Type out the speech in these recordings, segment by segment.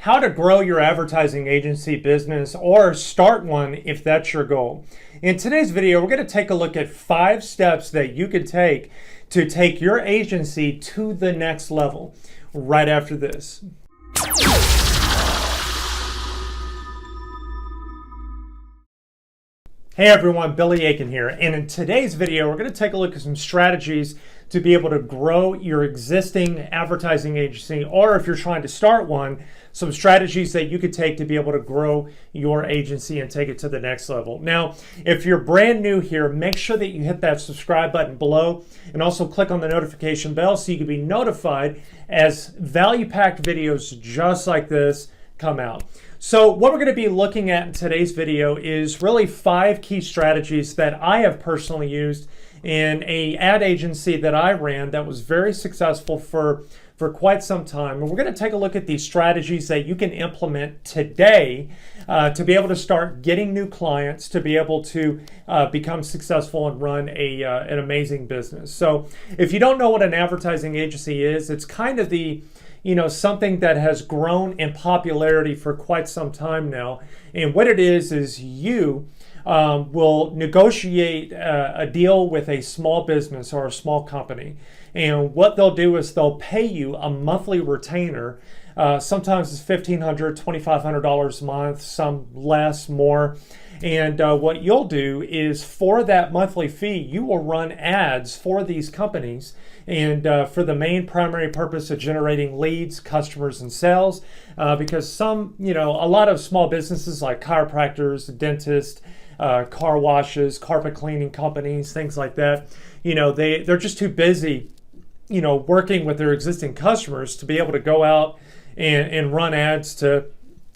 how to grow your advertising agency business or start one if that's your goal. In today's video, we're going to take a look at 5 steps that you can take to take your agency to the next level right after this. Hey everyone, Billy Aiken here, and in today's video we're going to take a look at some strategies to be able to grow your existing advertising agency, or if you're trying to start one, some strategies that you could take to be able to grow your agency and take it to the next level. Now, if you're brand new here, make sure that you hit that subscribe button below and also click on the notification bell so you can be notified as value-packed videos just like this come out. So what we're going to be looking at in today's video is really 5 key strategies that I have personally used in an ad agency that I ran that was very successful for quite some time. And we're going to take a look at these strategies that you can implement today to be able to start getting new clients, to be able to become successful and run an amazing business. So if you don't know what an advertising agency is, it's kind of something that has grown in popularity for quite some time now. And what it is you will negotiate a deal with a small business or a small company. And what they'll do is they'll pay you a monthly retainer. Sometimes it's $1,500, $2,500 a month, some less, more. And what you'll do is for that monthly fee, you will run ads for these companies and for the main primary purpose of generating leads, customers, and sales. Because a lot of small businesses like chiropractors, dentists, car washes, carpet cleaning companies, things like that, they're just too busy, working with their existing customers to be able to go out and run ads to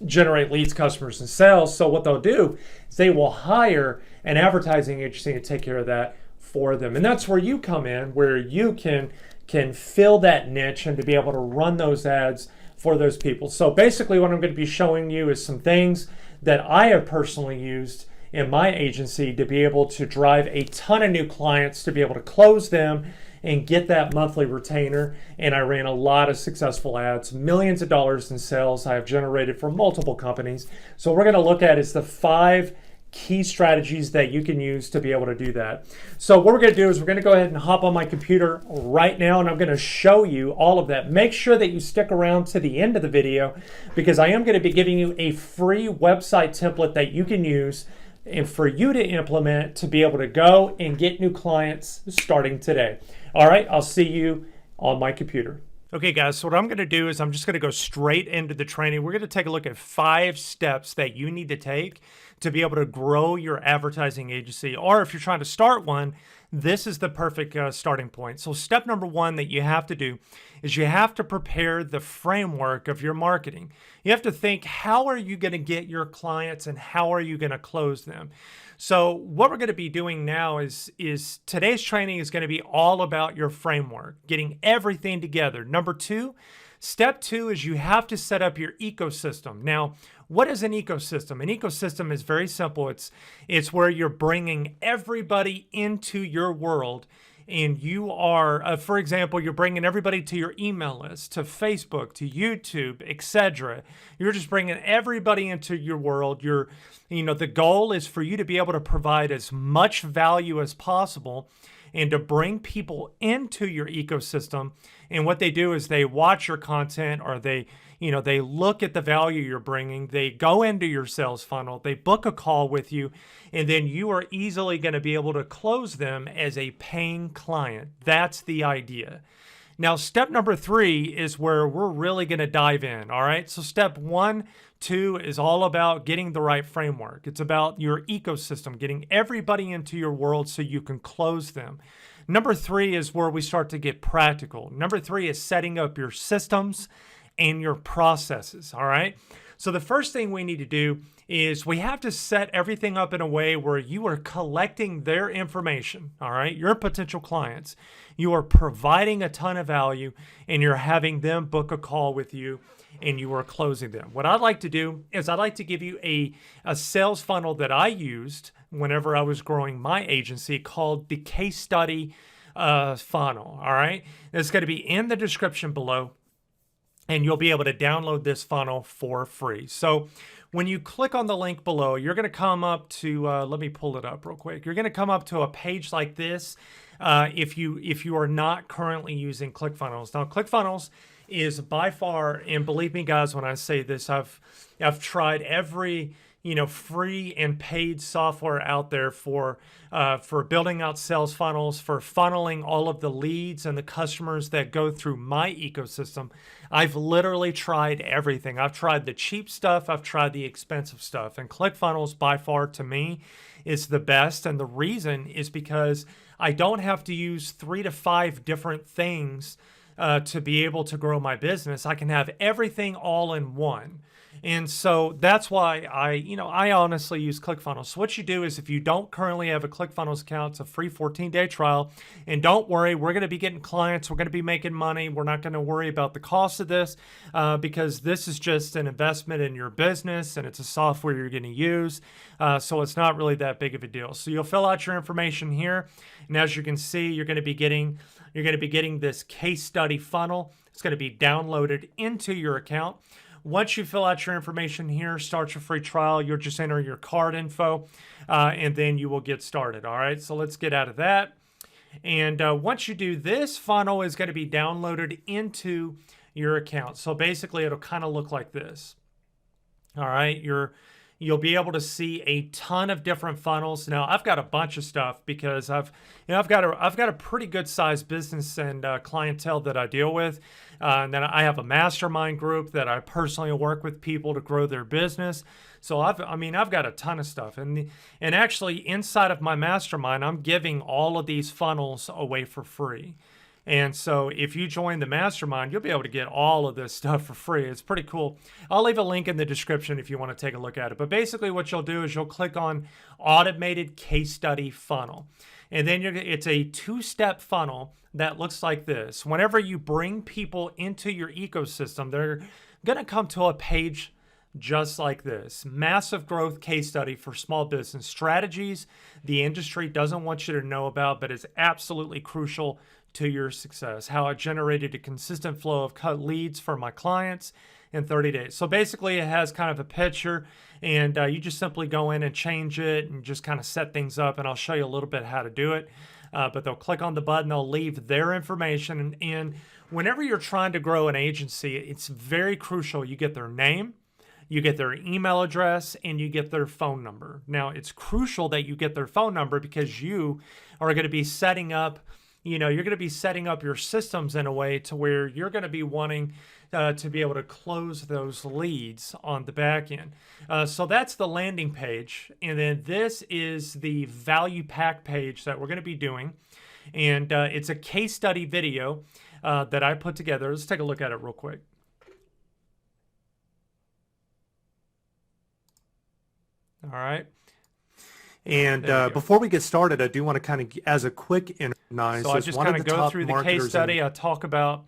generate leads, customers, and sales. So what they'll do is they will hire an advertising agency to take care of that for them. And that's where you come in, where you can fill that niche and to be able to run those ads for those people. So basically what I'm going to be showing you is some things that I have personally used in my agency to be able to drive a ton of new clients, to be able to close them and get that monthly retainer. And I ran a lot of successful ads, millions of dollars in sales I have generated for multiple companies. So we're going to look at is the 5 key strategies that you can use to be able to do that. So what we're going to do is we're going to go ahead and hop on my computer right now, and I'm going to show you all of that. Make sure that you stick around to the end of the video, because I am going to be giving you a free website template that you can use and for you to implement to be able to go and get new clients starting today. All right, I'll see you on my computer. Okay guys, so what I'm going to do is I'm just going to go straight into the training. We're going to take a look at 5 steps that you need to take to be able to grow your advertising agency. Or if you're trying to start one, this is the perfect starting point. So step number 1 that you have to do is you have to prepare the framework of your marketing. You have to think, how are you going to get your clients and how are you going to close them? So what we're going to be doing now is today's training is going to be all about your framework, getting everything together. Number 2, step 2 is you have to set up your ecosystem. Now, what is an ecosystem? An ecosystem is very simple. It's where you're bringing everybody into your world. And you are, for example, you're bringing everybody to your email list, to Facebook, to YouTube, etc. You're just bringing everybody into your world. The goal is for you to be able to provide as much value as possible and to bring people into your ecosystem. And what they do is they watch your content, or they look at the value you're bringing. They go into your sales funnel. They book a call with you, and then you are easily going to be able to close them as a paying client. That's the idea. Now, step number 3 is where we're really going to dive in. All right. So step 1, 2 is all about getting the right framework. It's about your ecosystem, getting everybody into your world so you can close them. Number 3 is where we start to get practical. Number 3 is setting up your systems and your processes. All right. So the first thing we need to do is we have to set everything up in a way where you are collecting their information. All right. Your potential clients, you are providing a ton of value, and you're having them book a call with you, and you are closing them. What I'd like to do is I'd like to give you a sales funnel that I used whenever I was growing my agency, called the case study funnel. All right. It's going to be in the description below. and you'll be able to download this funnel for free. So when you click on the link below, you're going to come up to, let me pull it up real quick. You're going to come up to a page like this if you are not currently using ClickFunnels. Now, ClickFunnels is by far, and believe me guys when I say this, I've tried every free and paid software out there for building out sales funnels, for funneling all of the leads and the customers that go through my ecosystem. I've literally tried everything. I've tried the cheap stuff, I've tried the expensive stuff, and ClickFunnels by far to me is the best. And the reason is because I don't have to use 3 to 5 different things to be able to grow my business. I can have everything all in one. And so that's why I honestly use ClickFunnels. So what you do is if you don't currently have a ClickFunnels account, it's a free 14-day trial. And don't worry, we're going to be getting clients. We're going to be making money. We're not going to worry about the cost of this because this is just an investment in your business and it's a software you're going to use. So it's not really that big of a deal. So you'll fill out your information here. And as you can see, you're going to be getting this case study funnel. It's going to be downloaded into your account. Once you fill out your information here, start your free trial, you'll just enter your card info, and then you will get started. All right, so let's get out of that. And once you do, this funnel is going to be downloaded into your account. So basically, it'll kind of look like this. All right, you'll be able to see a ton of different funnels. Now, I've got a bunch of stuff because I've got a pretty good sized business and clientele that I deal with. And then I have a mastermind group that I personally work with people to grow their business. So I've got a ton of stuff. And actually inside of my mastermind, I'm giving all of these funnels away for free. And so if you join the mastermind, you'll be able to get all of this stuff for free. It's pretty cool. I'll leave a link in the description if you want to take a look at it. But basically what you'll do is you'll click on automated case study funnel. And then it's a 2-step funnel that looks like this. Whenever you bring people into your ecosystem, they're going to come to a page just like this. Massive growth case study for small business strategies the industry doesn't want you to know about, but is absolutely crucial to your success. How I generated a consistent flow of cut leads for my clients in 30 days. So basically it has kind of a picture and you just simply go in and change it and just kind of set things up, and I'll show you a little bit how to do it. But they'll click on the button, they'll leave their information. And whenever you're trying to grow an agency, it's very crucial you get their name, you get their email address, and you get their phone number. Now, it's crucial that you get their phone number because you are going to be setting up you're going to be setting up your systems in a way to where you're going to be wanting to be able to close those leads on the back end. So that's the landing page. And then this is the value pack page that we're going to be doing. And it's a case study video that I put together. Let's take a look at it real quick. All right. And before we get started, I do want to kind of, as a quick so I just kind of go through the case study. I talk about,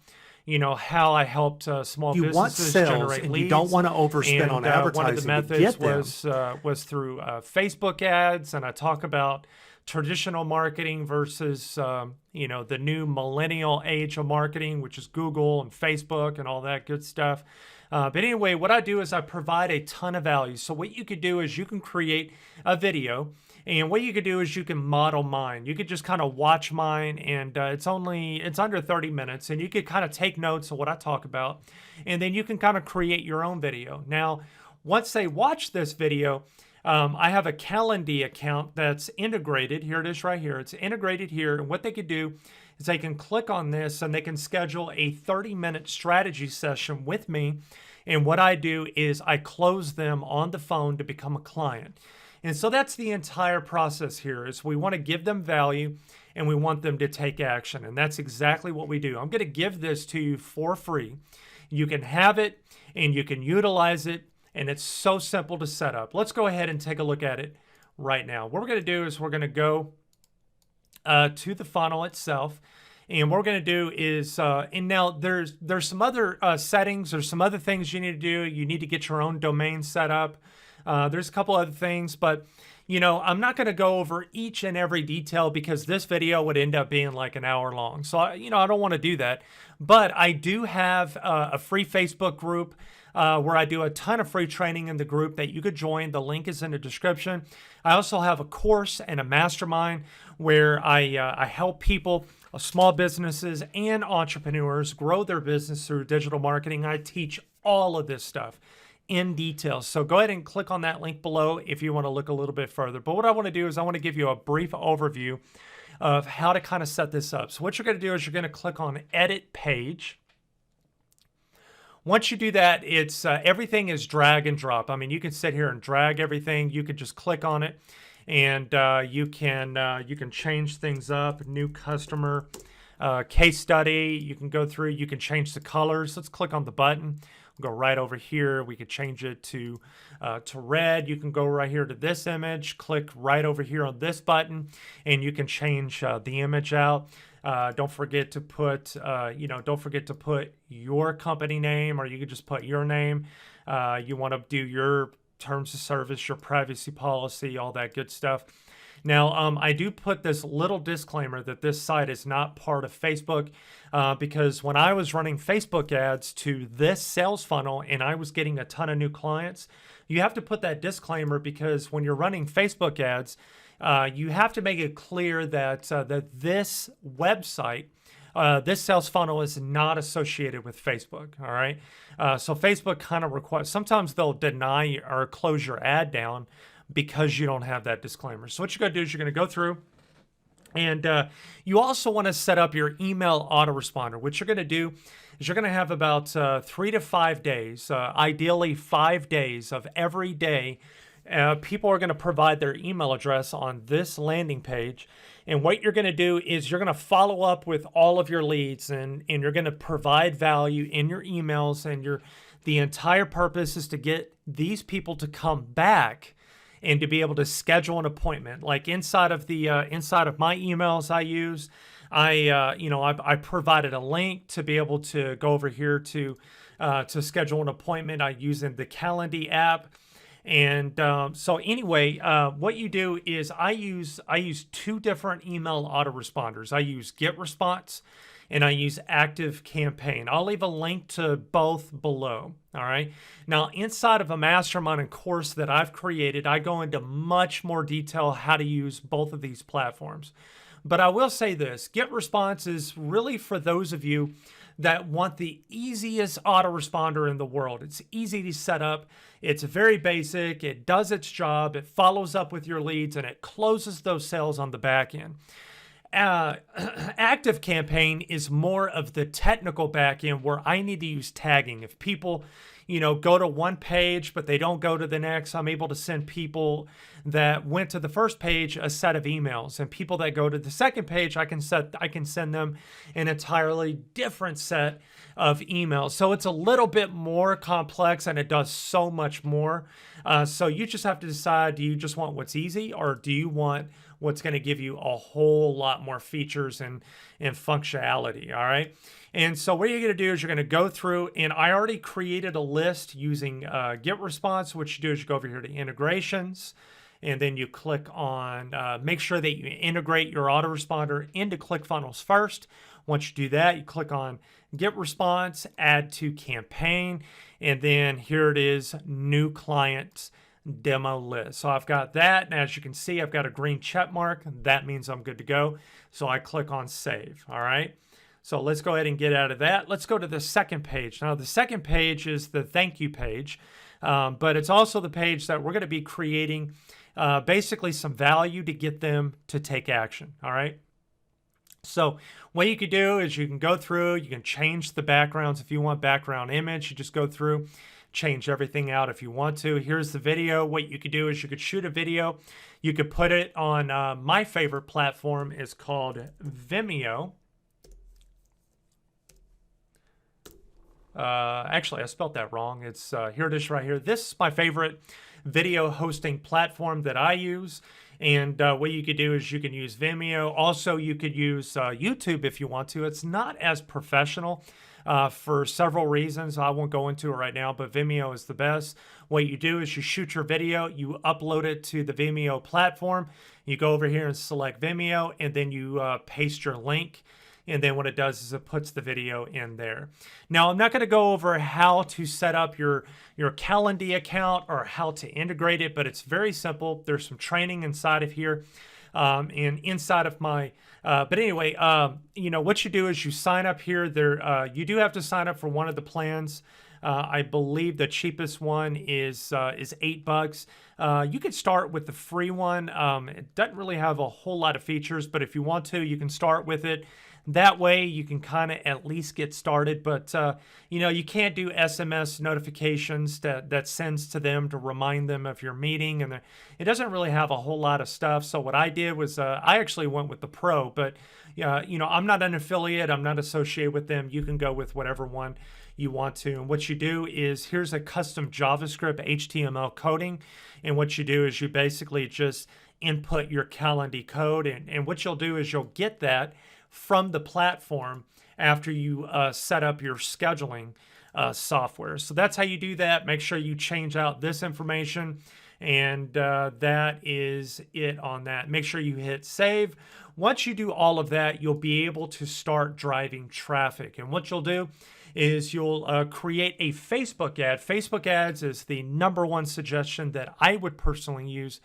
how I helped small businesses generate leads. You don't want to overspend on advertising. One of the methods was through Facebook ads, and I talk about traditional marketing versus the new millennial age of marketing, which is Google and Facebook and all that good stuff. But anyway, what I do is I provide a ton of value. So what you could do is you can create a video, and what you could do is you can model mine. You could just kind of watch mine, and it's under 30 minutes, and you could kind of take notes of what I talk about, and then you can kind of create your own video. Now, once they watch this video, I have a Calendly account that's integrated. Here it is right here. It's integrated here, and what they could do is they can click on this and they can schedule a 30-minute strategy session with me. And what I do is I close them on the phone to become a client. And so that's the entire process here, is we want to give them value and we want them to take action. And that's exactly what we do. I'm going to give this to you for free. You can have it and you can utilize it. And it's so simple to set up. Let's go ahead and take a look at it right now. What we're going to do is we're going to go to the funnel itself. And what we're going to do is, and now there's some other settings, there's some other things you need to do. You need to get your own domain set up. There's a couple other things, but I'm not going to go over each and every detail because this video would end up being like an hour long. So, I don't want to do that. But I do have a free Facebook group where I do a ton of free training in the group that you could join. The link is in the description. I also have a course and a mastermind where I help people, small businesses and entrepreneurs grow their business through digital marketing. I teach all of this stuff in detail. So go ahead and click on that link below if you want to look a little bit further. But what I want to do is I want to give you a brief overview of how to kind of set this up. So what you're going to do is you're going to click on Edit Page. Once you do that, it's everything is drag and drop. I mean, you can sit here and drag everything. You could just click on it, and you can change things up. New customer, case study. You can go through. You can change the colors. Let's click on the button. We'll go right over here. We could change it to red. You can go right here to this image. Click right over here on this button, and you can change the image out. Don't forget to put, don't forget to put your company name, or you could just put your name. You want to do your terms of service, your privacy policy, all that good stuff. Now, I do put this little disclaimer that this site is not part of Facebook because when I was running Facebook ads to this sales funnel and I was getting a ton of new clients, you have to put that disclaimer because when you're running Facebook ads, you have to make it clear that that this website, this sales funnel is not associated with Facebook. All right. So Facebook kind of requires, sometimes they'll deny or close your ad down because you don't have that disclaimer. So what you're going to do is you're going to go through, and you also want to set up your email autoresponder. What you're going to do is you're going to have about 3 to 5 days, ideally 5 days of every day. People are going to provide their email address on this landing page. And what you're going to do is you're going to follow up with all of your leads, and you're going to provide value in your emails. And the entire purpose is to get these people to come back and to be able to schedule an appointment. Like inside of my emails I use, I provided a link to be able to go over here to schedule an appointment. I use in the Calendly app. And so anyway, what you do is I use 2 different email autoresponders. I use GetResponse and I use Active Campaign. I'll leave a link to both below. All right. Now, inside of a mastermind and course that I've created, I go into much more detail how to use both of these platforms. But I will say this, GetResponse is really for those of you that want the easiest autoresponder in the world. It's easy to set up. It's very basic. It does its job. It follows up with your leads, and it closes those sales on the back end. Active Campaign is more of the technical back end where I need to use tagging. If people, go to one page, but they don't go to the next, I'm able to send people that went to the first page a set of emails, and people that go to the second page, I can send them an entirely different set of emails. So it's a little bit more complex, and it does so much more. So you just have to decide, do you just want what's easy, or do you want what's going to give you a whole lot more features and functionality? All right. And so what you're going to do is you're going to go through, and I already created a list using GetResponse. What you do is you go over here to integrations, and then you click on, make sure that you integrate your autoresponder into ClickFunnels first. Once you do that, you click on GetResponse, add to campaign, and then here it is, new clients demo list. So I've got that, and as you can see, I've got a green check mark. That means I'm good to go. So I click on save. All right. So let's go ahead and get out of that. Let's go to the second page. Now, the second page is the thank you page, but it's also the page that we're going to be creating basically some value to get them to take action. All right. So what you could do is you can go through, you can change the backgrounds. If you want background image, you just go through, change everything out if you want to. Here's the video. What you could do is you could shoot a video. You could put it on my favorite platform is called Vimeo. Actually, I spelled that wrong. It's here it is right here. This is my favorite video hosting platform that I use. And what you could do is you can use Vimeo. Also, you could use YouTube if you want to. It's not as professional. for several reasons. I won't go into it right now, but Vimeo is the best. What you do is you shoot your video, you upload it to the Vimeo platform, you go over here and select Vimeo, and then you paste your link. And then what it does is it puts the video in there. Now, I'm not going to go over how to set up your Calendly account or how to integrate it, but it's very simple. There's some training inside of here and inside of my, but anyway, what you do is you sign up here. You do have to sign up for one of the plans. I believe the cheapest one is $8. You could start with the free one. It doesn't really have a whole lot of features, but if you want to, you can start with it. That way you can kind of at least get started, but you can't do SMS notifications that sends to them to remind them of your meeting, and it doesn't really have a whole lot of stuff. So what I did was I actually went with the Pro, but I'm not an affiliate, I'm not associated with them. You can go with whatever one you want to. And what you do is here's a custom JavaScript HTML coding, and what you do is you basically just input your Calendly code, and what you'll do is you'll get that from the platform after you set up your scheduling software. So that's how you do that. Make sure you change out this information, and that is it on that. Make sure you hit save. Once you do all of that, you'll be able to start driving traffic. And what you'll do is you'll create a Facebook ad. Facebook ads is the #1 suggestion that I would personally use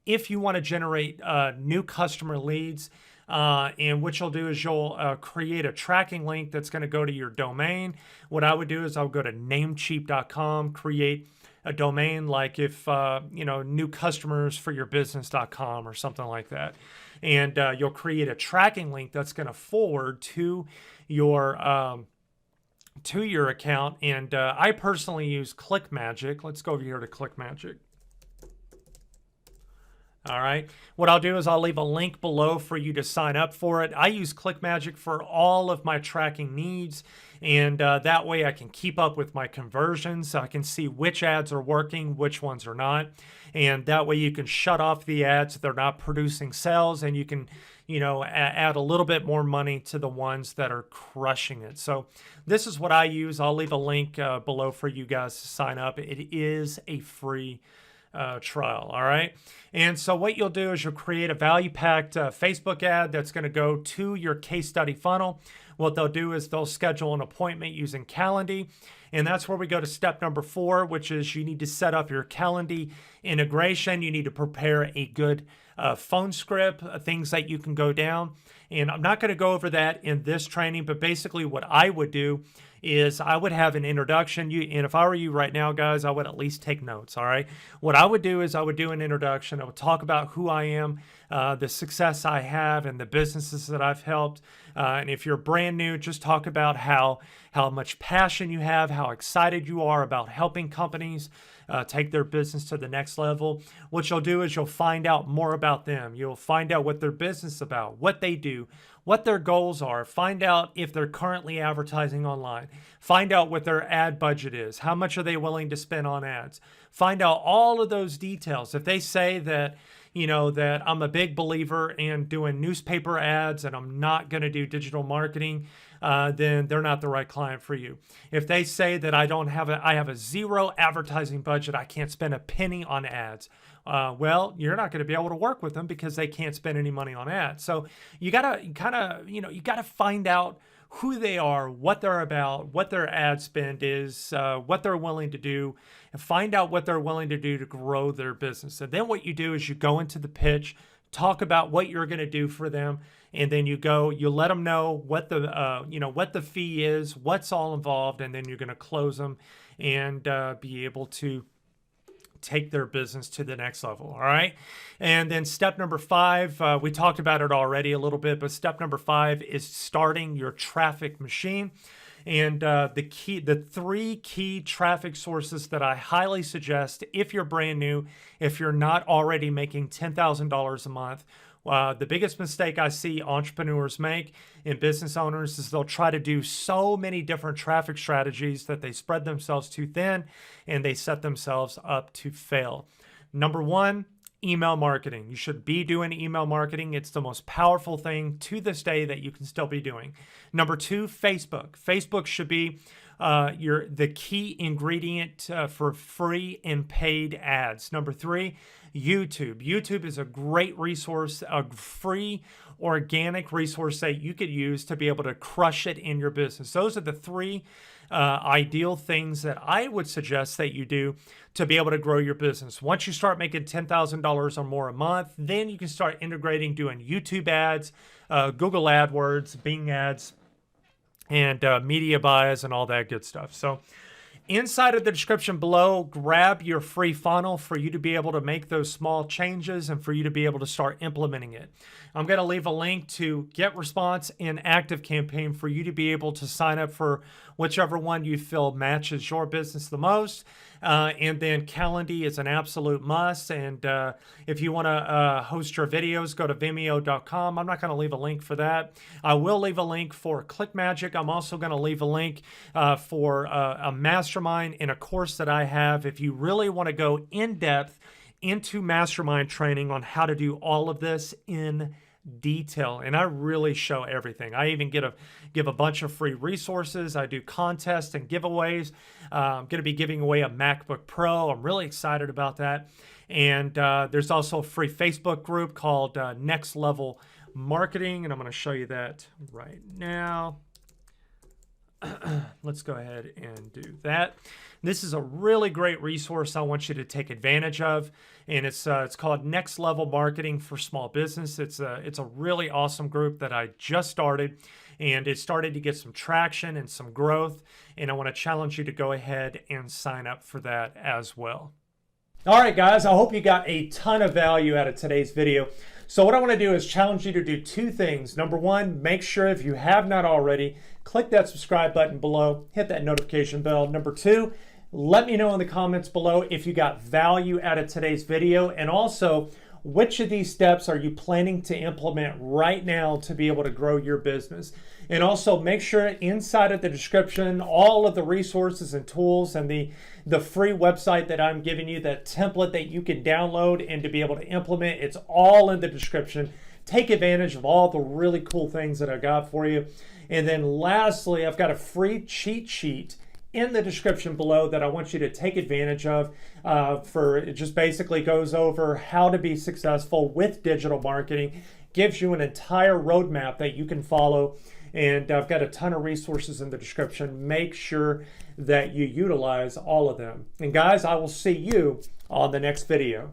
if you want to generate new customer leads. And what you'll do is you'll create a tracking link that's going to go to your domain. What I would do is I'll go to namecheap.com, create a domain like if, newcustomersforyourbusiness.com or something like that. And you'll create a tracking link that's going to forward to your account. And I personally use ClickMagick. Let's go over here to ClickMagick. All right. What I'll do is I'll leave a link below for you to sign up for it. I use ClickMagick for all of my tracking needs, and that way I can keep up with my conversions. I can see which ads are working, which ones are not, and that way you can shut off the ads if they're not producing sales, and you can, add a little bit more money to the ones that are crushing it. So this is what I use. I'll leave a link below for you guys to sign up. It is a free trial. All right. And so what you'll do is you'll create a value-packed Facebook ad that's going to go to your case study funnel. What they'll do is they'll schedule an appointment using Calendly. And that's where we go to step number 4, which is you need to set up your Calendly integration. You need to prepare a good phone script, things that you can go down. And I'm not going to go over that in this training, but basically what I would do is I would have an introduction. And if I were you right now, guys, I would at least take notes, all right? What I would do is I would do an introduction. I would talk about who I am, the success I have, and the businesses that I've helped. And if you're brand new, just talk about how much passion you have, how excited you are about helping companies take their business to the next level. What you'll do is you'll find out more about them. You'll find out what their business is about, what they do, what their goals are. Find out if they're currently advertising online. Find out what their ad budget is. How much are they willing to spend on ads? Find out all of those details. If they say that, that I'm a big believer in doing newspaper ads and I'm not going to do digital marketing, then they're not the right client for you. If they say that I have a zero advertising budget, I can't spend a penny on ads, well, you're not going to be able to work with them because they can't spend any money on ads. So you gotta find out who they are, what they're about, what their ad spend is, what they're willing to do, and find out what they're willing to do to grow their business. And then what you do is you go into the pitch, talk about what you're going to do for them, and then you let them know what the fee is, what's all involved, and then you're going to close them and be able to take their business to the next level. All right. And then step number 5, we talked about it already a little bit, but step number 5 is starting your traffic machine. And the 3 key traffic sources that I highly suggest if you're brand new, if you're not already making $10,000 a month. The biggest mistake I see entrepreneurs make and business owners is they'll try to do so many different traffic strategies that they spread themselves too thin and they set themselves up to fail. Number 1, email marketing. You should be doing email marketing. It's the most powerful thing to this day that you can still be doing. Number 2, Facebook. Facebook should be the key ingredient for free and paid ads. Number 3, YouTube. YouTube is a great resource, a free organic resource that you could use to be able to crush it in your business. Those are the 3 ideal things that I would suggest that you do to be able to grow your business. Once you start making $10,000 or more a month, then you can start integrating doing YouTube ads, Google AdWords, Bing ads, and media buys and all that good stuff. So inside of the description below, grab your free funnel for you to be able to make those small changes and for you to be able to start implementing it. I'm going to leave a link to GetResponse and ActiveCampaign for you to be able to sign up for whichever one you feel matches your business the most. And then Calendly is an absolute must. And if you want to host your videos, go to Vimeo.com. I'm not going to leave a link for that. I will leave a link for ClickMagick. I'm also going to leave a link for a mastermind and a course that I have. If you really want to go in depth into mastermind training on how to do all of this in detail, and I really show everything. I even give a bunch of free resources. I do contests and giveaways. I'm going to be giving away a MacBook Pro. I'm really excited about that. And there's also a free Facebook group called Next Level Marketing, and I'm going to show you that right now. Let's go ahead and do that. This is a really great resource I want you to take advantage of, and it's called Next Level Marketing for Small Business. It's a really awesome group that I just started, and it started to get some traction and some growth, and I want to challenge you to go ahead and sign up for that as well. All right, guys, I hope you got a ton of value out of today's video. So what I want to do is challenge you to do 2 things. Number 1, make sure if you have not already, click that subscribe button below, hit that notification bell. Number 2, let me know in the comments below if you got value out of today's video, and also which of these steps are you planning to implement right now to be able to grow your business. And also make sure inside of the description, all of the resources and tools and the free website that I'm giving you, that template that you can download and to be able to implement, it's all in the description. Take advantage of all the really cool things that I got for you. And then lastly, I've got a free cheat sheet in the description below that I want you to take advantage of. It just basically goes over how to be successful with digital marketing, gives you an entire roadmap that you can follow, and I've got a ton of resources in the description. Make sure that you utilize all of them. And guys, I will see you on the next video.